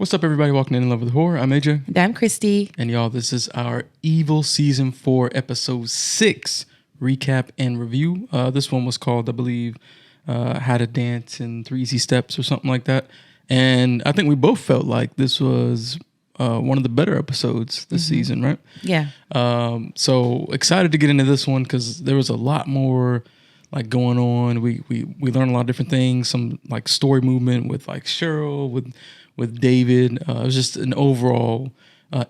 What's up, everybody? Walking in love with horror. I'm AJ. And I'm Christy. And y'all, this is our Evil Season 4, Episode 6 recap and review. This one was called, I believe, How to Dance in 3 Easy Steps or something like that. And I think we both felt like this was one of the better episodes this season, right? Yeah. So excited to get into this one because there was a lot more like going on. We learned a lot of different things, some like story movement with like Sheryl, with David. It was just an overall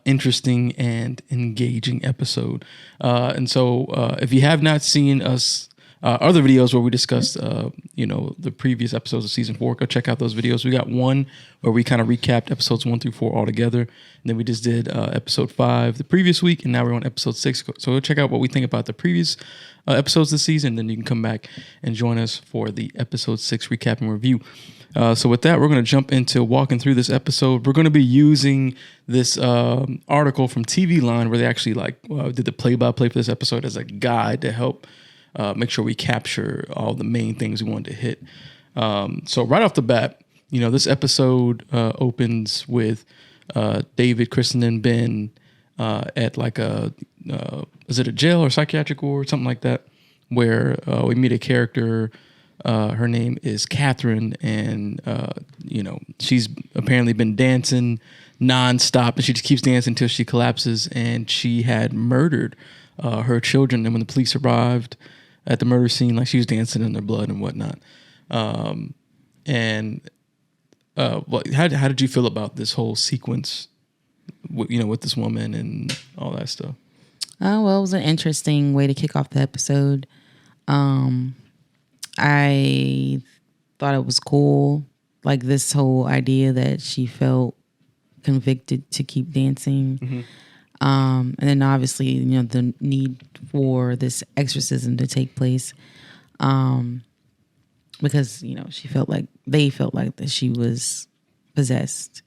interesting and engaging episode. And so if you have not seen us other videos where we discussed the previous episodes of season 4, go check out those videos. We got one where we kind of recapped episodes 1 through 4 all together, and then we just did episode 5 the previous week, and now we're on episode 6. So go check out what we think about the previous episodes this season. Then you can come back and join us for the episode 6 recap and review. So with that, we're going to jump into walking through this episode. We're going to be using this article from TV Line where they actually did the play-by-play for this episode as a guide to help make sure we capture all the main things we wanted to hit. So right off the bat, this episode opens with David, Kristen, and Ben at like is it a jail or psychiatric ward, something like that, where we meet a character. Her name is Catherine, and she's apparently been dancing nonstop, and she just keeps dancing until she collapses. And she had murdered her children, and when the police arrived at the murder scene, like she was dancing in their blood and whatnot. How did you feel about this whole sequence? With this woman and all that stuff. Well, it was an interesting way to kick off the episode. I thought it was cool, like this whole idea that she felt convicted to keep dancing. Mm-hmm. And then obviously, the need for this exorcism to take place. Because, they felt like that she was possessed.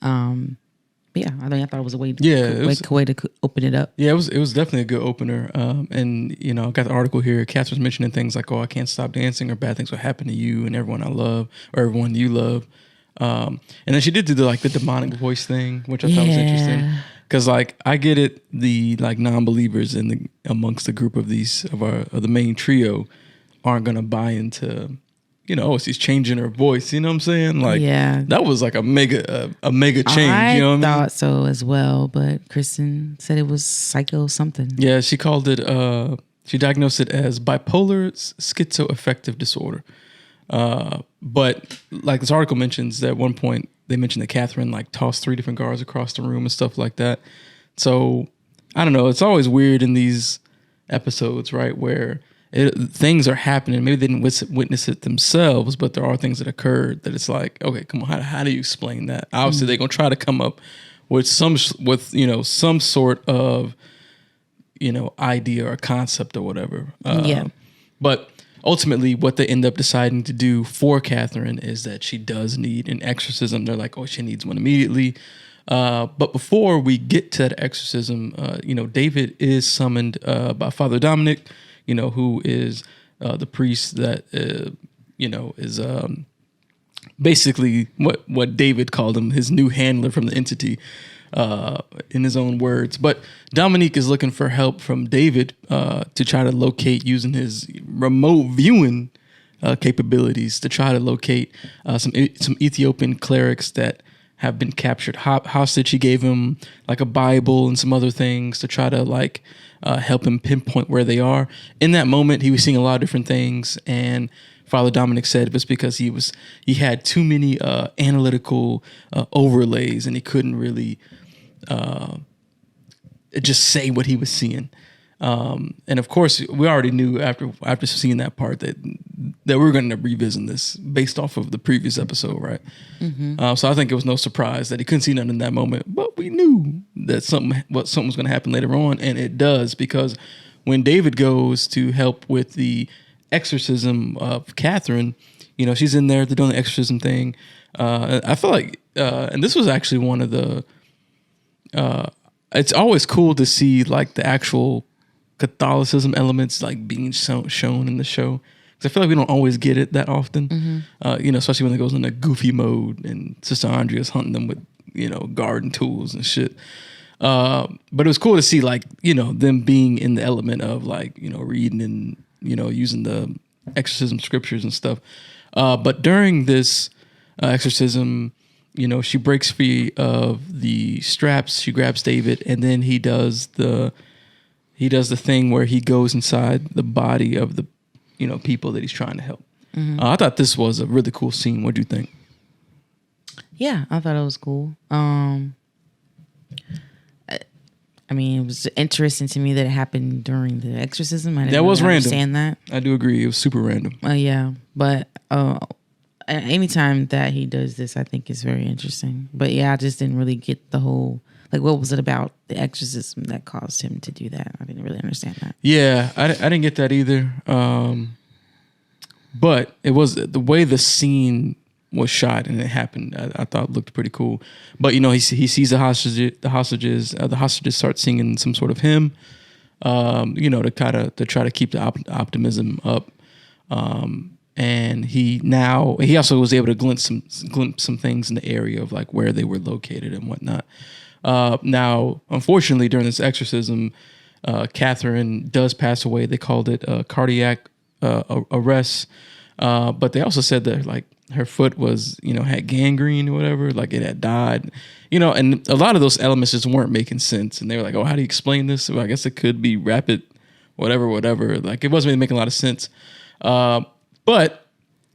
But yeah, I thought it was a way to open it up. Yeah, it was definitely a good opener. And I got the article here. Catherine's mentioning things like, "Oh, I can't stop dancing," or "Bad things will happen to you and everyone I love, or everyone you love." And then she did do the demonic voice thing, which I thought was interesting. Because I get it, the non-believers amongst the group of of the main trio aren't gonna buy into. She's changing her voice. You know what I'm saying? That was like a mega change. I thought so as well, but Kristen said it was psycho something. Yeah, she called it. She diagnosed it as bipolar schizoaffective disorder. But like this article mentions that at one point they mentioned that Catherine tossed 3 different guards across the room and stuff like that. So I don't know. It's always weird in these episodes, right, where things are happening. Maybe they didn't witness it themselves, but there are things that occurred that it's like, okay, come on, how do you explain that? Obviously, they're gonna try to come up with some sort of idea or concept or whatever. But ultimately, what they end up deciding to do for Catherine is that she does need an exorcism. They're like, oh, she needs one immediately. But before we get to that exorcism, David is summoned by Father Dominic. Who is the priest that, is basically what David called him, his new handler from the entity, in his own words. But Dominique is looking for help from David to try to locate, using his remote viewing capabilities, to try to locate some Ethiopian clerics that have been captured hostage. He gave him a Bible and some other things to try to help him pinpoint where they are. In that moment, he was seeing a lot of different things, and Father Dominic said it was because he had too many analytical overlays, and he couldn't really just say what he was seeing. And of course, we already knew after seeing that part that we're going to revisit this based off of the previous episode, right? Mm-hmm. So I think it was no surprise that he couldn't see nothing in that moment, but we knew that something was going to happen later on, and it does, because when David goes to help with the exorcism of Catherine, she's in there, they're doing the exorcism thing. I feel like, and this was actually one of the. It's always cool to see the actual Catholicism elements being shown in the show, because I feel like we don't always get it that often. Mm-hmm. Especially when it goes into goofy mode and Sister Andrea's hunting them with garden tools and shit. But it was cool to see like, them being in the element of like, reading and, using the exorcism scriptures and stuff. But during this exorcism, she breaks free of the straps. She grabs David, and then he does the thing where he goes inside the body of the, people that he's trying to help. Mm-hmm. I thought this was a really cool scene. What do you think? Yeah, I thought it was cool. I mean, it was interesting to me that it happened during the exorcism. I didn't really understand that. I do agree. It was super random. Yeah, but anytime that he does this, I think is very interesting. But yeah, I just didn't really get the whole, like, what was it about the exorcism that caused him to do that? I didn't really understand that. Yeah, I didn't get that either. But it was the way the scene was shot and it happened. I thought looked pretty cool. But he sees the hostages. The hostages start singing some sort of hymn. To try to keep the optimism up. And he also was able to glimpse some things in the area of like where they were located and whatnot. Now, unfortunately, during this exorcism, Catherine does pass away. They called it cardiac arrest, but they also said that like her foot was, had gangrene or whatever, like it had died, and a lot of those elements just weren't making sense. And they were like, "Oh, how do you explain this?" Well, I guess it could be rapid, whatever. Like it wasn't really making a lot of sense. But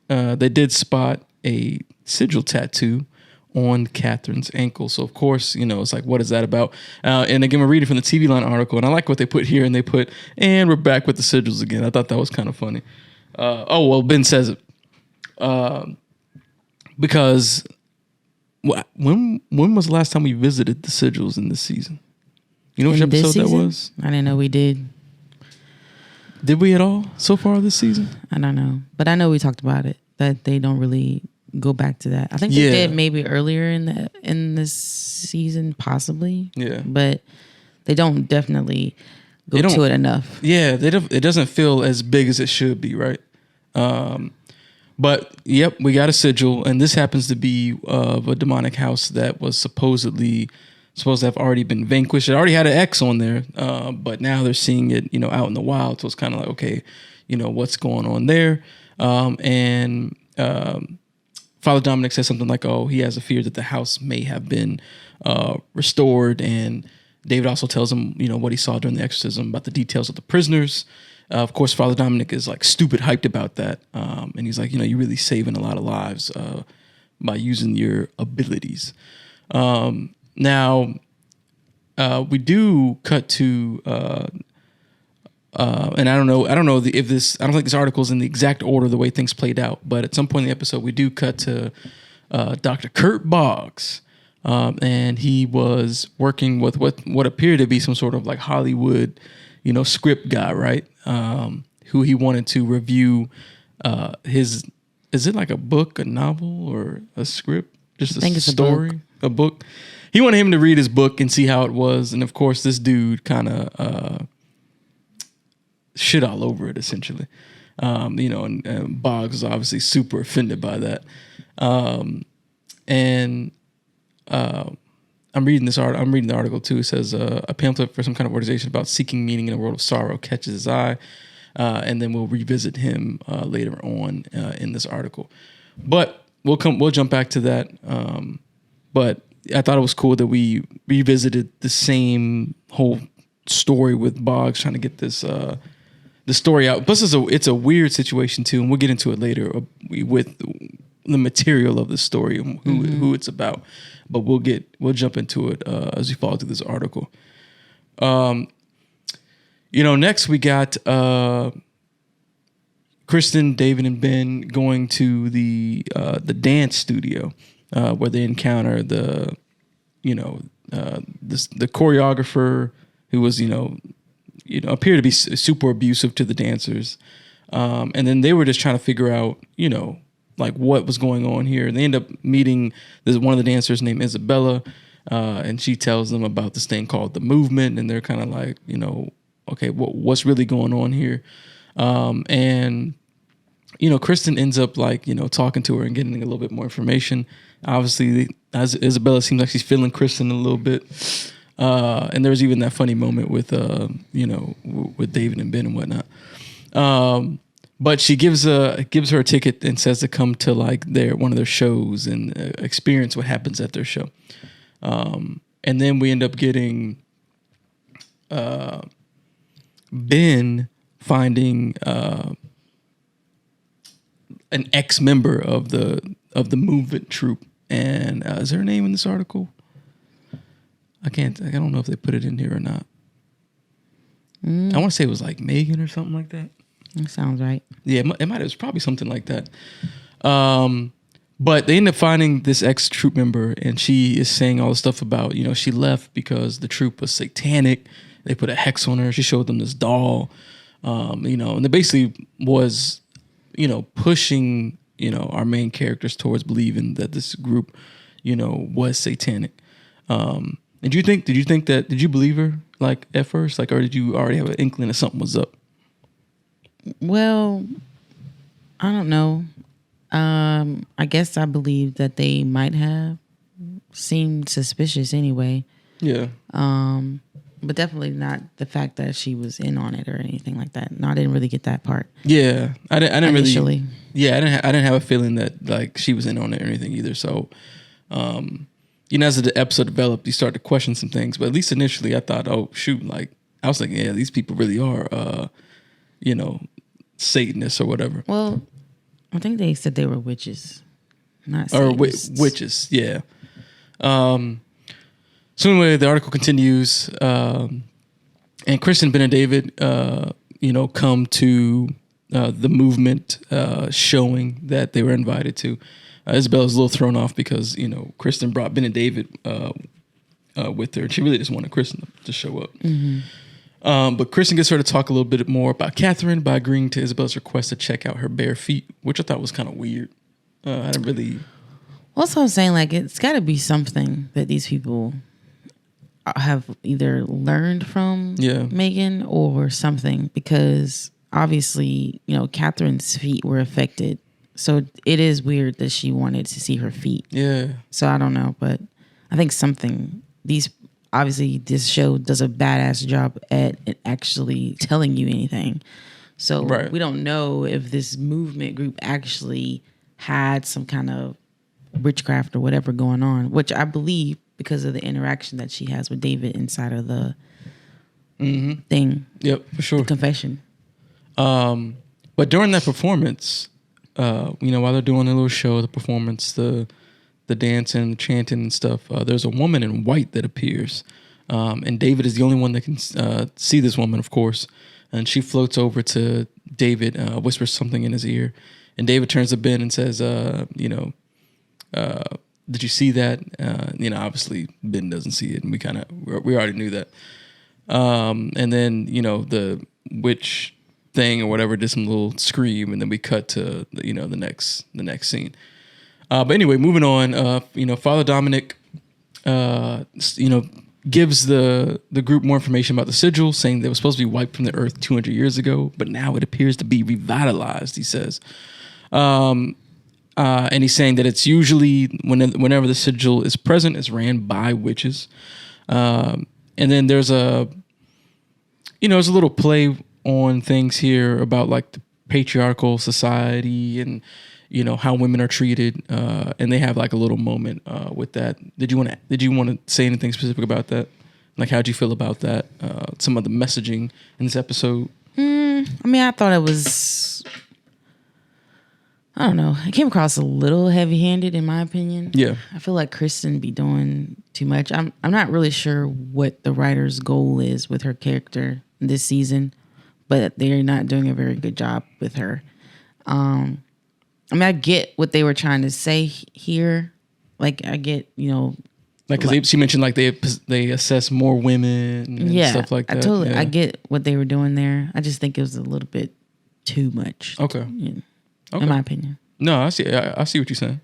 they did spot a sigil tattoo on Catherine's ankle. So, of course, it's like, what is that about? And again, we're reading from the TV Line article, and I like what they put here. And they put, and we're back with the sigils again. I thought that was kind of funny. Ben says it. Because when was the last time we visited the sigils in this season? You know which episode that was? I didn't know we did. Did we at all so far this season? I don't know. But I know we talked about it, that they don't really go back to that. I think they did maybe earlier in this season, possibly. Yeah. But they don't definitely go to it enough. Yeah, it doesn't feel as big as it should be, right? But, yep, we got a sigil, and this happens to be of a demonic house that was supposed to have already been vanquished. It already had an X on there, but now they're seeing it, out in the wild. So it's kind of like, okay, what's going on there? And Father Dominic says something like, oh, he has a fear that the house may have been restored. And David also tells him, what he saw during the exorcism about the details of the prisoners. Of course, Father Dominic is like stupid hyped about that. And he's like, you're really saving a lot of lives by using your abilities. Now, we do cut to, and I don't know I don't think this article is in the exact order of the way things played out, but at some point in the episode, we do cut to Dr. Kurt Boggs, and he was working with what appeared to be some sort of like Hollywood, script guy, right? Who he wanted to review is it like a book, a novel, or a script? Just a story, a book. He wanted him to read his book and see how it was. And of course, this dude kind of shit all over it, essentially. And Boggs was obviously super offended by that. I'm reading the article too. It says a pamphlet for some kind of organization about seeking meaning in a world of sorrow catches his eye. And then we'll revisit him later on in this article. But we'll jump back to that. But I thought it was cool that we revisited the same whole story with Boggs trying to get this the story out. Plus, it's a weird situation too, and we'll get into it later with the material of the story and who it's about. But we'll jump into it as we follow through this article. Next we got Kristen, David, and Ben going to the dance studio where they encounter the choreographer who was appeared to be super abusive to the dancers, and then they were just trying to figure out like what was going on here. And they end up meeting one of the dancers named Isabella, and she tells them about this thing called the movement, and they're kind of like okay, what's really going on here? And Kristen ends up like talking to her and getting a little bit more information. Obviously, as Isabella seems like she's feeling Kristen a little bit. And there was even that funny moment with with David and Ben and whatnot. But she gives her a ticket and says to come to like one of their shows and experience what happens at their show. And then we end up getting Ben finding an ex-member of the movement troupe. And is there a name in this article? I don't know if they put it in here or not. I want to say it was like Megan or something like that. That sounds right. Yeah, it might. It was probably something like that. But they end up finding this ex-troop member, and she is saying all the stuff about, she left because the troop was satanic. They put a hex on her. She showed them this doll, and it basically was, pushing, our main characters towards believing that this group, was satanic. Did you believe her like at first, like, or did you already have an inkling that something was up? Well, I don't know. I guess I believe that they might have seemed suspicious anyway. Yeah. But definitely not the fact that she was in on it or anything like that. No, I didn't really get that part. Yeah, I didn't initially. Really. Yeah, I didn't have a feeling that like she was in on it or anything either. So, as the episode developed, you start to question some things. But at least initially, I thought, oh shoot, like I was like, yeah, these people really are, Satanists or whatever. Well, I think they said they were witches, not Satanists. Or witches, yeah. So anyway, the article continues, and Kristen, Ben, and David, come to the movement showing that they were invited to. Isabella's a little thrown off because Kristen brought Ben and David with her, and she really just wanted Kristen to show up. Mm-hmm. But Kristen gets her to talk a little bit more about Catherine by agreeing to Isabella's request to check out her bare feet, which I thought was kind of weird. I didn't really. Well, that's what I'm saying. Like, it's got to be something that these people have either learned from Megan or something, because obviously, Catherine's feet were affected. So it is weird that she wanted to see her feet. Yeah. So I don't know, but I think this show does a badass job at actually telling you anything. So we don't know if this movement group actually had some kind of witchcraft or whatever going on, which I believe because of the interaction that she has with David inside of the thing. Yep, for sure. The confession. But during that performance, while they're doing the little show, the performance, the dancing, the chanting and stuff, there's a woman in white that appears. And David is the only one that can see this woman, of course. And she floats over to David, whispers something in his ear. And David turns to Ben and says, did you see that? Obviously Ben doesn't see it, and we already knew that. And then the witch thing or whatever did some little scream, and then we cut to the next scene. But anyway, moving on. Father Dominic, gives the group more information about the sigil, saying that it was supposed to be wiped from the earth 200 years ago, but now it appears to be revitalized. He says. And he's saying that it's usually whenever the sigil is present, it's ran by witches. And then there's a little play on things here about like the patriarchal society and how women are treated. And they have like a little moment with that. Did you want to say anything specific about that? Like, how'd you feel about that? Some of the messaging in this episode. I thought it was. I don't know. It came across a little heavy-handed, in my opinion. Yeah, I feel like Kristen be doing too much. I'm not really sure what the writer's goal is with her character this season, but they're not doing a very good job with her. I get what they were trying to say here. Like, I get, because she mentioned like they assess more women and stuff like that. I get what they were doing there. I just think it was a little bit too much. Okay. Okay. In my opinion. No, I see what you're saying.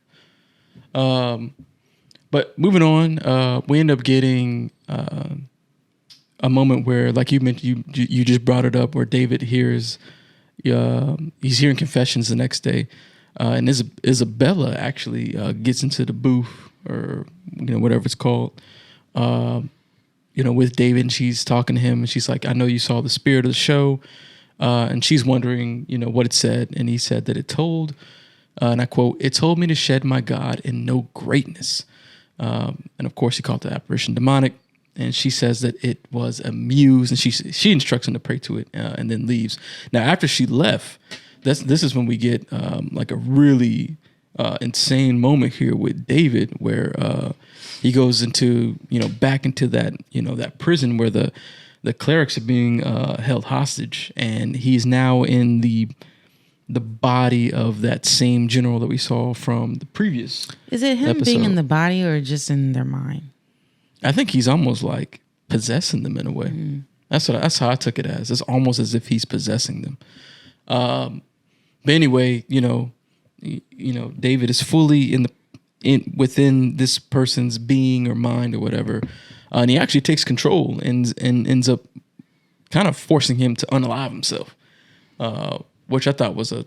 But moving on, we end up getting a moment where, like you mentioned, you just brought it up, where David hears, he's hearing confessions the next day, and Isabella actually gets into the booth or whatever it's called. With David, and she's talking to him, and she's like, "I know you saw the spirit of the show," and she's wondering, what it said, and he said that it told, and I quote, "It told me to shed my God and know greatness," and of course he called the apparition demonic, and she says that it was a muse, and she instructs him to pray to it, and then leaves. Now after she left, this is when we get like a really insane moment here with David, where he goes into back into that that prison where the clerics are being held hostage, and he's now in the body of that same general that we saw from the previous. Is it him episode. being in the body or just in their mind? I think he's almost like possessing them in a way. Mm. That's how I took it as. It's almost as if he's possessing them. But anyway, David is fully within this person's being or mind or whatever, and he actually takes control and ends up kind of forcing him to unalive himself, which I thought was a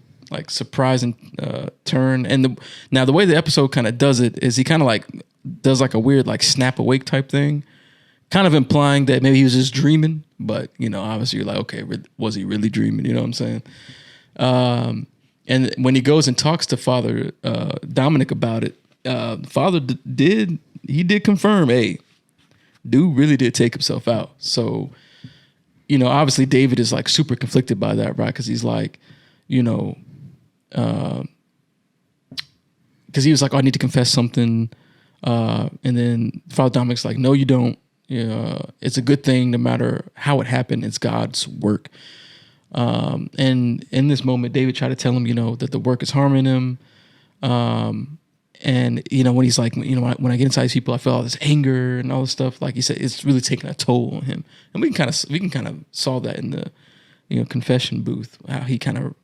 surprising turn. And the way the episode kind of does it is he kind of does a weird snap awake type thing, kind of implying that maybe he was just dreaming. But obviously you're like, okay, was he really dreaming? You know what I'm saying? And when he goes and talks to Father Dominic about it, Father did confirm, hey, dude really did take himself out. So, obviously David is super conflicted by that, right? Because he's because he was like, oh, I need to confess something. And then Father Dominic's like, no, you don't. It's a good thing no matter how it happened. It's God's work. And in this moment, David tried to tell him, that the work is harming him. And when he's like, when I get inside these people, I feel all this anger and all this stuff. Like he said, it's really taking a toll on him. And we can kind of saw that in the, confession booth, how he kind of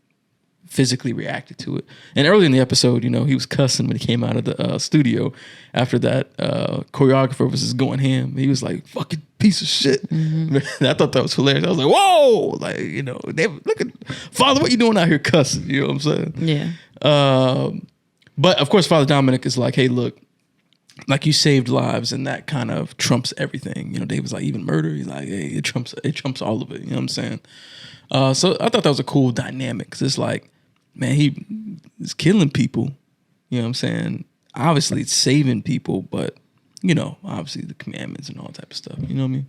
physically reacted to it. And early in the episode, he was cussing when he came out of the studio after that choreographer was just going ham. He was like, fucking piece of shit. Mm-hmm. I thought that was hilarious. I was like, whoa, look at Father, what you doing out here cussing? You know what I'm saying? Yeah. But of course, Father Dominic is like, hey, look, you saved lives, and that kind of trumps everything. David's like, even murder. He's like, hey, it trumps all of it. You know what I'm saying? So I thought that was a cool dynamic, because it's like, man, he is killing people. You know what I'm saying? Obviously, it's saving people, but obviously the commandments and all type of stuff. You know what I mean?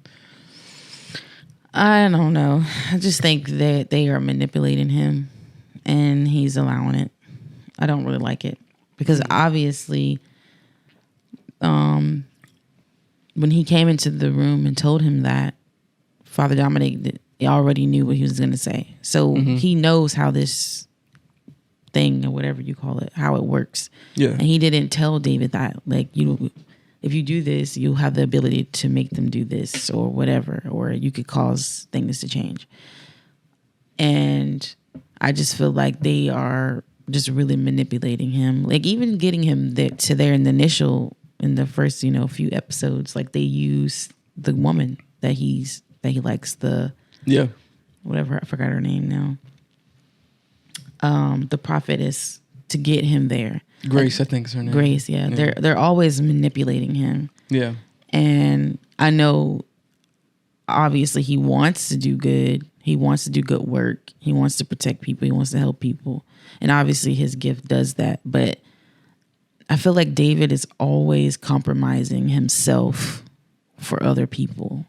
I don't know. I just think that they are manipulating him, and he's allowing it. I don't really like it, because obviously, when he came into the room and told him that, Father Dominic already knew what he was going to say. So he knows how this thing, or whatever you call it, how it works. Yeah. And he didn't tell David that, if you do this, you'll have the ability to make them do this or whatever, or you could cause things to change. And I just feel like they are just really manipulating him. Even getting him there in the first, few episodes, they use the woman that he likes, whatever, I forgot her name now. The prophetess, to get him there. Grace, I think is her name. Grace, yeah. They're always manipulating him. Yeah. And I know, obviously, he wants to do good. He wants to do good work. He wants to protect people. He wants to help people. And obviously his gift does that. But I feel like David is always compromising himself for other people.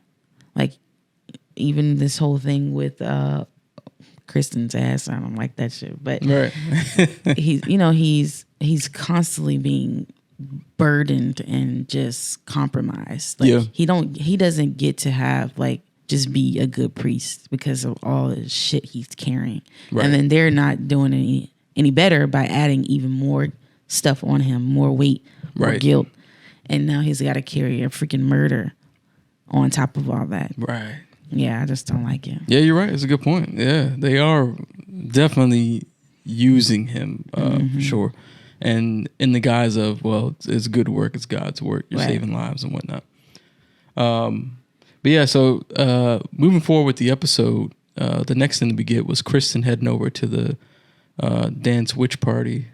Even this whole thing with Kristen's ass, I don't like that shit. But right. he's constantly being burdened and just compromised. He doesn't get to have just be a good priest because of all the shit he's carrying. Right. And then they're not doing any better by adding even more stuff on him, more weight, more guilt. And now he's got to carry a freaking murder on top of all that. Right. Yeah, I just don't like it. Yeah, you're right. It's a good point. Yeah, they are definitely using him for sure. And in the guise of, well, it's good work, it's God's work. You're saving lives and whatnot. But yeah, so moving forward with the episode, the next thing that we get was Kristen heading over to the dance witch party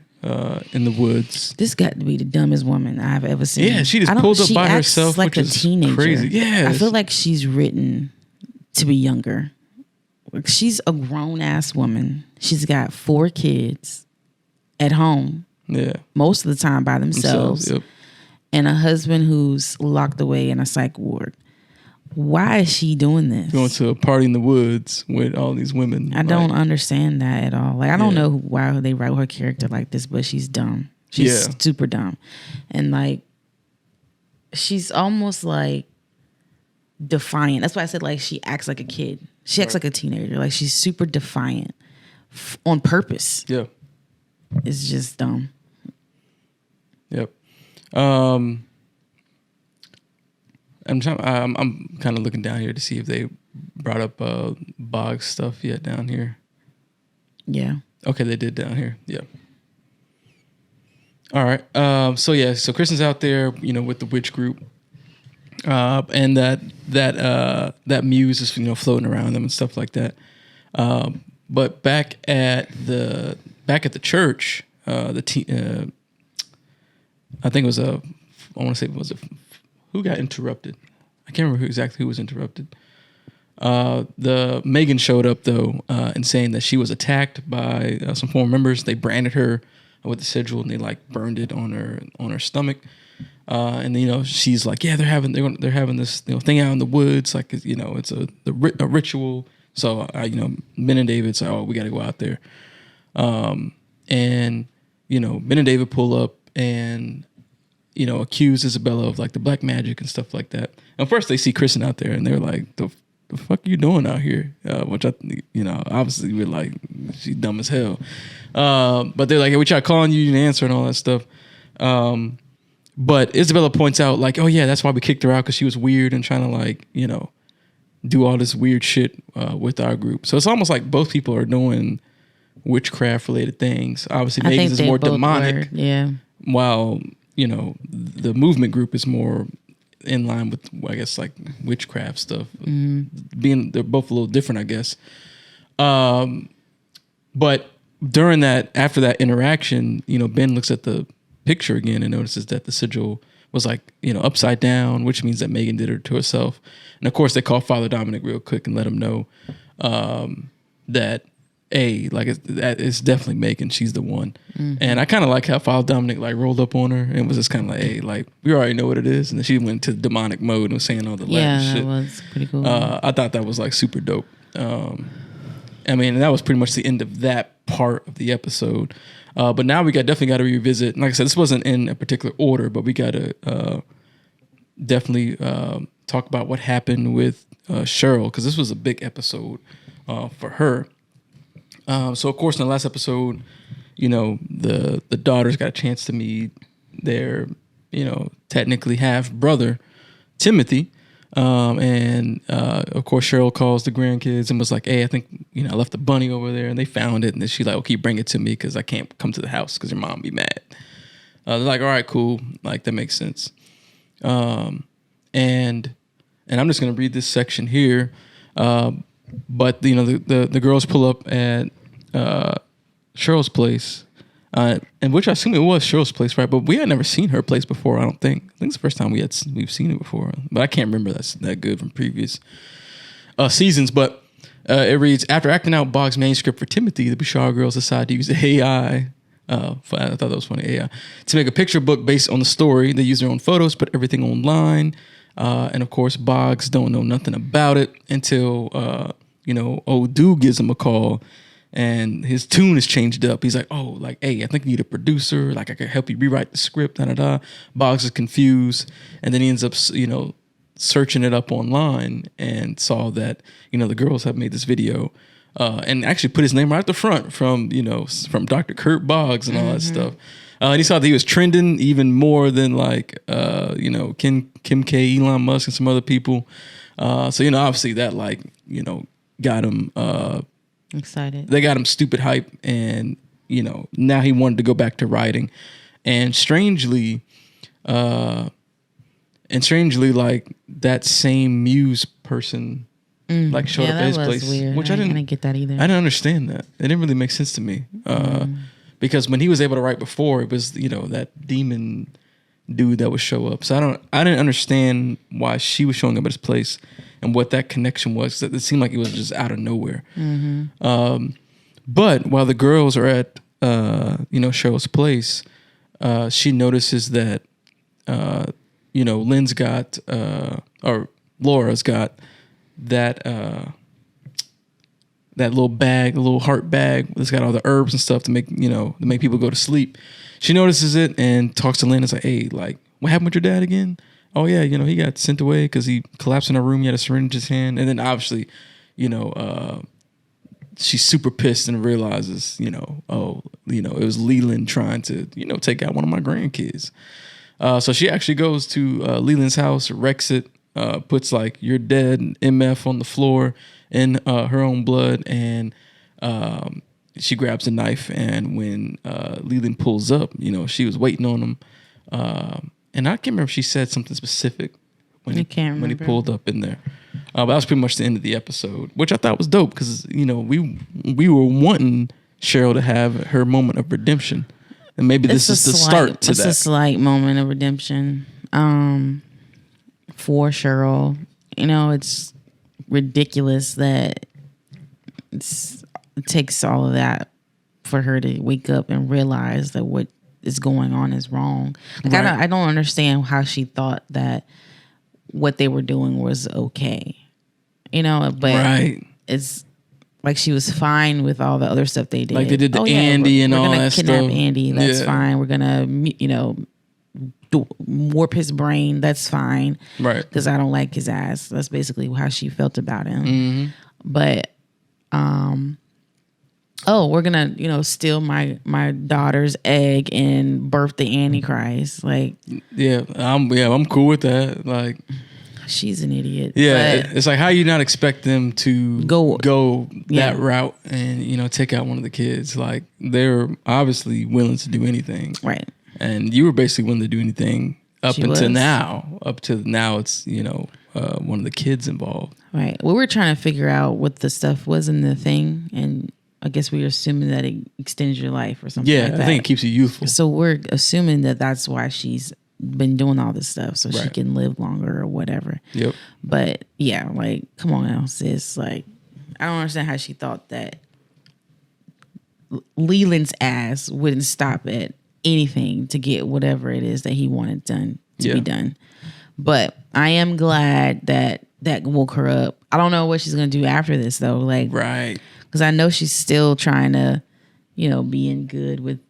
in the woods. This got to be the dumbest woman I've ever seen. Yeah, she just pulled up by herself, like which a is teenager. crazy. Yeah, I feel like she's written to be younger. She's a grown ass woman. She's got 4 kids at home. Yeah, most of the time by themselves. Yep. And a husband who's locked away in a psych ward. Why is she doing this? Going to a party in the woods with all these women. I don't understand that at all. Like, I don't know why they wrote her character like this, but she's dumb. She's super dumb. And like, she's almost like defiant. That's why I said like she acts like a kid. She acts like a teenager. Like, she's super defiant on purpose. Yeah. It's just dumb. Yep. I'm kind of looking down here to see if they brought up Boggs stuff yet down here. Yeah. Okay, they did down here. Yeah. All right. So Kristen's out there, with the witch group, and that muse is floating around them and stuff like that. But back at the church, I think it was who got interrupted? I can't remember who was interrupted. The Megan showed up though, and saying that she was attacked by some former members. They branded her with the sigil and they like burned it on her stomach. And she's like, yeah, they're having this thing out in the woods, like it's a ritual. So Ben and David say, oh, we got to go out there. And Ben and David pull up and accuse Isabella of like the black magic and stuff like that. And first they see Kristen out there and they're like, the fuck are you doing out here? Which obviously we're like, she's dumb as hell. But they're like, hey, we tried calling you, you didn't answer and all that stuff. But Isabella points out like, oh yeah, that's why we kicked her out, because she was weird and trying to like, do all this weird shit with our group. So it's almost like both people are doing witchcraft related things. Obviously Megan's is more demonic. Yeah. While, the movement group is more in line with, I guess, like witchcraft stuff. Mm-hmm. They're both a little different, I guess. But after that interaction, Ben looks at the picture again and notices that the sigil was like, upside down, which means that Megan did it to herself. And of course they call Father Dominic real quick and let him know that it's definitely Megan. She's the one. Mm-hmm. And I kind of like how Father Dominic like rolled up on her and was just kind of like, hey, like we already know what it is. And then she went to demonic mode and was saying all the Latin shit. Yeah, that was pretty cool. I thought that was like super dope. That was pretty much the end of that part of the episode. But now we definitely got to revisit. Like I said, this wasn't in a particular order, but we got to definitely talk about what happened with Sheryl, because this was a big episode for her. So of course, in the last episode, the daughters got a chance to meet their, technically half brother, Timothy. And of course, Sheryl calls the grandkids and was like, hey, I think, I left the bunny over there, and they found it. And then she's like, okay, bring it to me because I can't come to the house because your mom be mad. They're like, all right, cool. Like, that makes sense. And I'm just going to read this section here. But the girls pull up at Cheryl's place, and which I assume it was Cheryl's place, right? But we had never seen her place before. I don't think. I think it's the first time we've seen it before, but I can't remember that good from previous seasons. But it reads: after acting out Boggs' manuscript for Timothy, the Bouchard girls decide to use AI. I thought that was funny. AI to make a picture book based on the story. They use their own photos, put everything online. And of course, Boggs don't know nothing about it until, old dude gives him a call and his tune is changed up. He's like, oh, like, hey, I think you need a producer. Like, I could help you rewrite the script, da-da-da. Boggs is confused. And then he ends up, searching it up online and saw that, the girls have made this video and actually put his name right at the front from Dr. Kurt Boggs and all that stuff. And he saw that he was trending even more than like, Kim K, Elon Musk, and some other people. So, obviously that like, got him excited. They got him stupid hype. And, now he wanted to go back to writing. And strangely, like that same Muse person like showed up at his place. Weird. Which I didn't get that either. I didn't understand that. It didn't really make sense to me. because when he was able to write before, it was, you know, that demon dude that would show up. So I didn't understand why she was showing up at his place and what that connection was. It seemed like it was just out of nowhere. But while the girls are at Cheryl's place, she notices that Lynn's got or Laura's got that little bag, a little heart bag that's got all the herbs and stuff to make people go to sleep. She notices it and talks to Lynn and is like, hey, like, what happened with your dad again? Oh yeah, he got sent away because he collapsed in her room. He had a syringe in his hand. And then obviously, she's super pissed and realizes, it was Leland trying to, take out one of my grandkids. So she actually goes to Leland's house, wrecks it, puts like "you're dead" and MF on the floor in her own blood, and she grabs a knife. And when Leland pulls up, she was waiting on him. And I can't remember if she said something specific when he pulled up in there. But that was pretty much the end of the episode, which I thought was dope because we were wanting Sheryl to have her moment of redemption, and maybe this is the start to that. It's a slight moment of redemption for Sheryl. It's ridiculous that it takes all of that for her to wake up and realize that what is going on is wrong. Like, right. I don't understand how she thought that what they were doing was okay. But right. It's like she was fine with all the other stuff they did. Like they did the Andy and all that stuff. We're gonna kidnap Andy. That's fine. We're gonna, warp his brain. That's fine. Right. Because I don't like his ass. That's basically how she felt about him. Mm-hmm. But, we're gonna, steal my daughter's egg and birth the Antichrist. Like, I'm cool with that. Like, she's an idiot. Yeah, it's like, how you not expect them to go that route and take out one of the kids? Like, they're obviously willing to do anything, right? And you were basically willing to do anything up until now. Up to now, it's one of the kids involved, right? We were trying to figure out what the stuff was in the thing, and I guess we were assuming that it extends your life or something. Yeah, like that. I think it keeps you youthful. So we're assuming that that's why she's been doing all this stuff, so she can live longer or whatever. Yep. But yeah, like, come on now, sis. Like, I don't understand how she thought that Leland's ass wouldn't stop at anything to get whatever it is that he wanted done to be done. But I am glad that woke her up. I don't know what she's gonna do after this though. Like, right. Because I know she's still trying to, be in good with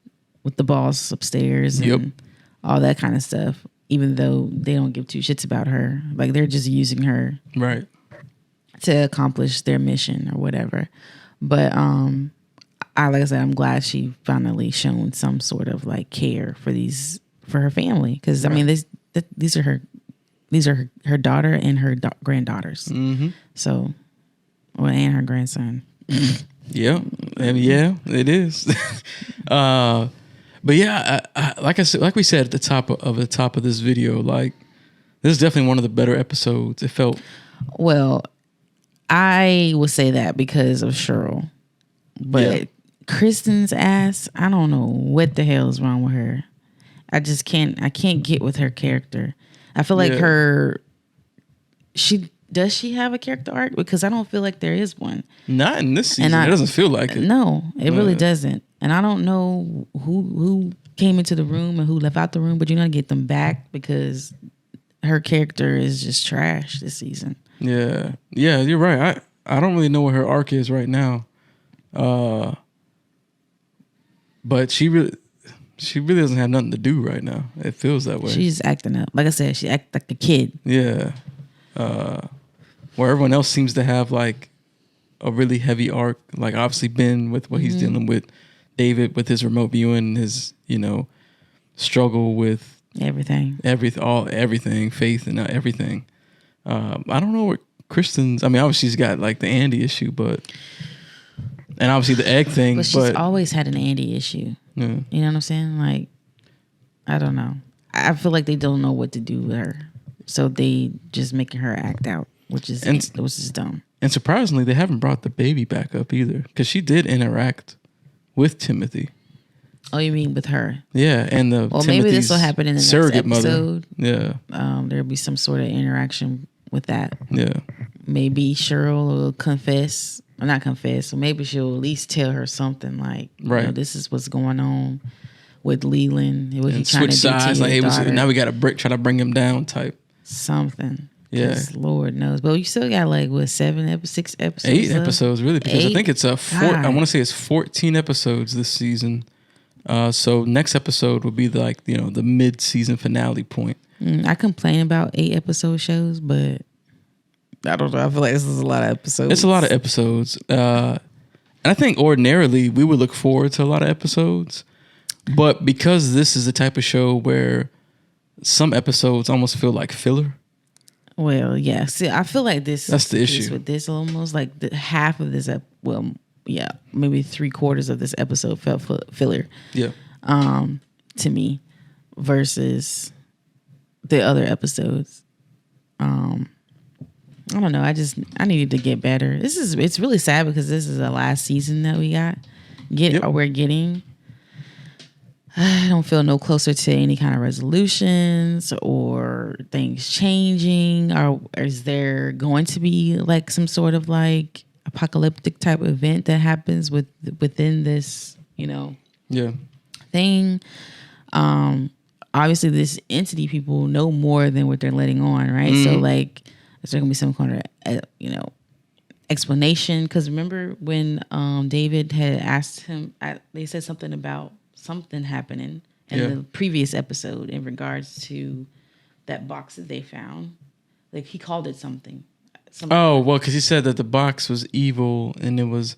the boss upstairs and all that kind of stuff. Even though they don't give two shits about her, like they're just using her right to accomplish their mission or whatever. But like I said, I'm glad she finally shown some sort of like care for her family. Because I mean, these are her daughter and her granddaughters. Mm-hmm. So, and her grandson. Yeah, it is. But yeah, I, like we said at the top of this video, like, this is definitely one of the better episodes. It felt. Well, I would say that because of Sheryl, but Kristen's ass, I don't know what the hell is wrong with her. I can't get with her character. I feel like does she have a character arc? Because I don't feel like there is one. Not in this season. It doesn't feel like it. No, it really doesn't. And I don't know who came into the room and who left out the room, but you gotta get them back because her character is just trash this season. Yeah, you're right. I don't really know what her arc is right now, but she really doesn't have nothing to do right now. It feels that way. She's acting up. Like I said, she acts like a kid. Yeah. Where everyone else seems to have like a really heavy arc, like obviously Ben with what he's dealing with, David with his remote viewing, his struggle with everything, faith and everything. I don't know what Kristen's. I mean, obviously she's got like the Andy issue, and obviously the egg thing. But she's always had an Andy issue. Yeah. You know what I'm saying? Like, I don't know. I feel like they don't know what to do with her. So they just making her act out, which is dumb. And surprisingly, they haven't brought the baby back up either, because she did interact with Timothy. Oh, you mean with her? Yeah, and the well, maybe this will happen in the surrogate next episode. Mother. Yeah, there'll be some sort of interaction with that. Yeah, maybe Sheryl will confess, or not confess, or maybe she'll at least tell her something like, right, this is what's going on with Leland. What and switch sides. Like, now we got to try to bring him down type something. Yeah, Lord knows. But you still got like what 6 episodes? 8 episodes really, because I think it's I want to say it's 14 episodes this season. So next episode will be the mid-season finale point. I complain about 8-episode shows, but I don't know. I feel like this is a lot of episodes. It's a lot of episodes. And I think ordinarily we would look forward to a lot of episodes, but because this is the type of show where some episodes almost feel like filler. Well, yeah. See, I feel like that's the issue with this. Almost like half of this. Maybe 3/4 of this episode felt filler. Yeah. To me, versus the other episodes. I don't know. I needed to get better. It's really sad because this is the last season that we got. We're getting. I don't feel no closer to any kind of resolutions or things changing. Or is there going to be like some sort of like apocalyptic type of event that happens within this, thing? Obviously, this entity people know more than what they're letting on, right? So like, is there gonna be some kind of explanation? Because remember when David had asked him, they said something about something happening in the previous episode in regards to that box that they found. Like he called it something. Oh, well, because he said that the box was evil and it was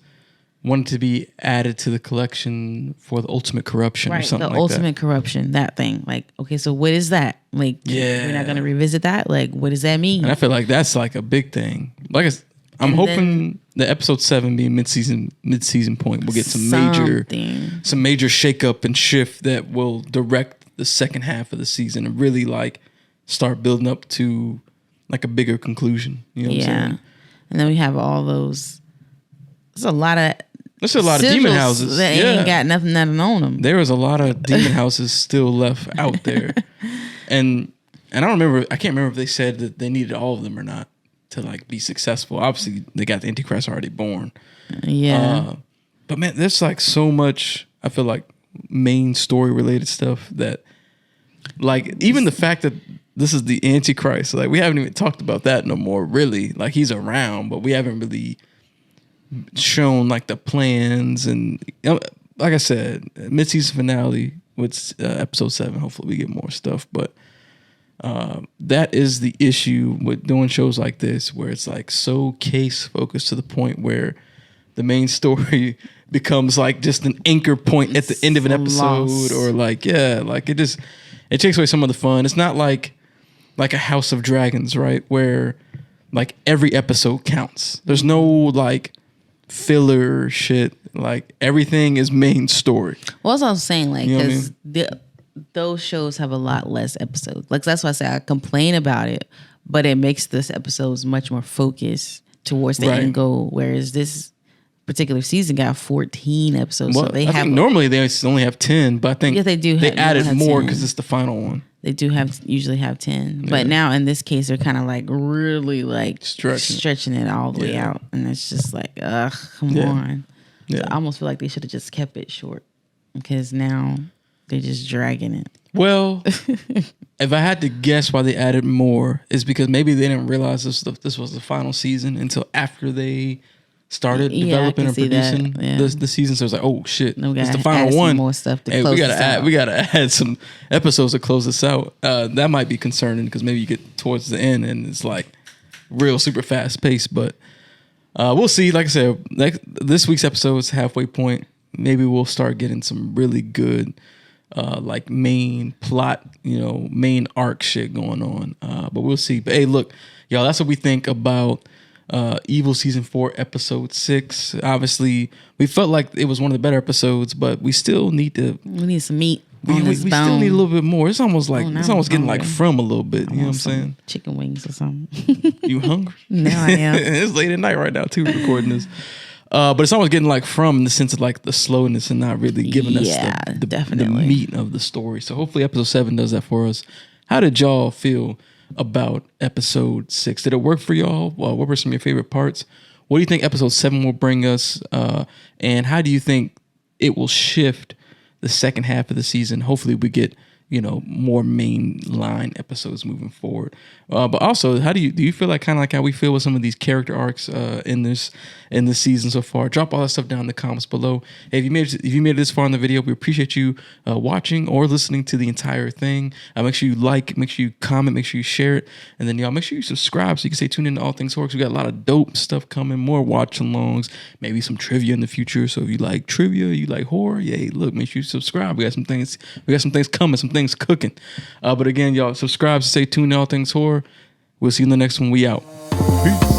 wanted to be added to the collection for the ultimate corruption or something like that. The ultimate corruption, that thing. Like, okay, so what is that? Like, we're not going to revisit that? Like, what does that mean? And I feel like that's like a big thing. Like I'm hoping the episode 7 being mid-season point, we'll get some major shakeup and shift that will direct the second half of the season and really like start building up to like a bigger conclusion. You know what I'm saying? And then we have all those. There's a lot of demon houses that ain't got nothing on them. There was a lot of demon houses still left out there, and I can't remember if they said that they needed all of them or not to like be successful. Obviously, they got the Antichrist already born. Yeah, but man, there's like so much. I feel like main story related stuff that, like, even the fact that this is the Antichrist, like we haven't even talked about that no more. Really, like he's around, but we haven't really shown like the plans and like I said, mid-season finale with episode 7. Hopefully we get more stuff, but that is the issue with doing shows like this, where it's like so case focused to the point where the main story becomes like just an anchor point at the end of an episode, or like it takes away some of the fun. It's not like a House of Dragons, right, where like every episode counts. There's no like filler shit. Like everything is main story. Well, that's what I'm saying. Like, because those shows have a lot less episodes. Like that's why I say I complain about it, but it makes this episodes much more focused towards the end goal. Whereas this particular season got 14 episodes. Well, so they normally they only have 10, but I think they do. They added more because it's the final one. They do usually have 10, but now in this case they're kind of like really like stretching it all the way out, and it's just like, come on. Yeah. So I almost feel like they should have just kept it short, because now they're just dragging it. Well, if I had to guess why they added more, is because maybe they didn't realize this was the final season until after they started developing and producing the season. So it's like, oh shit, it's the final one. More stuff to close we gotta add some episodes to close this out. That might be concerning because maybe you get towards the end and it's like real super fast paced. But we'll see. Like I said, this week's episode is halfway point. Maybe we'll start getting some really good like main plot, main arc shit going on. But we'll see. But hey, look, y'all, that's what we think about Evil Season 4 Episode 6. Obviously, we felt like it was one of the better episodes, but we still need some meat. We still need a little bit more. It's almost like getting like from a little bit. You know what I'm saying? Chicken wings or something. You hungry? No, I am. It's late at night right now too, recording this. But it's always getting like from the sense of like the slowness and not really giving us the meat of the story. So hopefully episode 7 does that for us. How did y'all feel about episode 6? Did it work for y'all? What were some of your favorite parts? What do you think episode 7 will bring us? And how do you think it will shift the second half of the season? Hopefully we get, more mainline episodes moving forward. But also, do you feel like kind of like how we feel with some of these character arcs in this season so far? Drop all that stuff down in the comments below. Hey, if you made it this far in the video, we appreciate you watching or listening to the entire thing. Make sure you like, make sure you comment, make sure you share it, and then y'all make sure you subscribe so you can stay tuned in to All Things Horror. We got a lot of dope stuff coming, more watch-alongs, maybe some trivia in the future. So if you like trivia, you like horror, look, make sure you subscribe. We got some things coming, some things cooking. But again, y'all subscribe, stay tuned to All Things Horror. We'll see you in the next one. We out. Peace.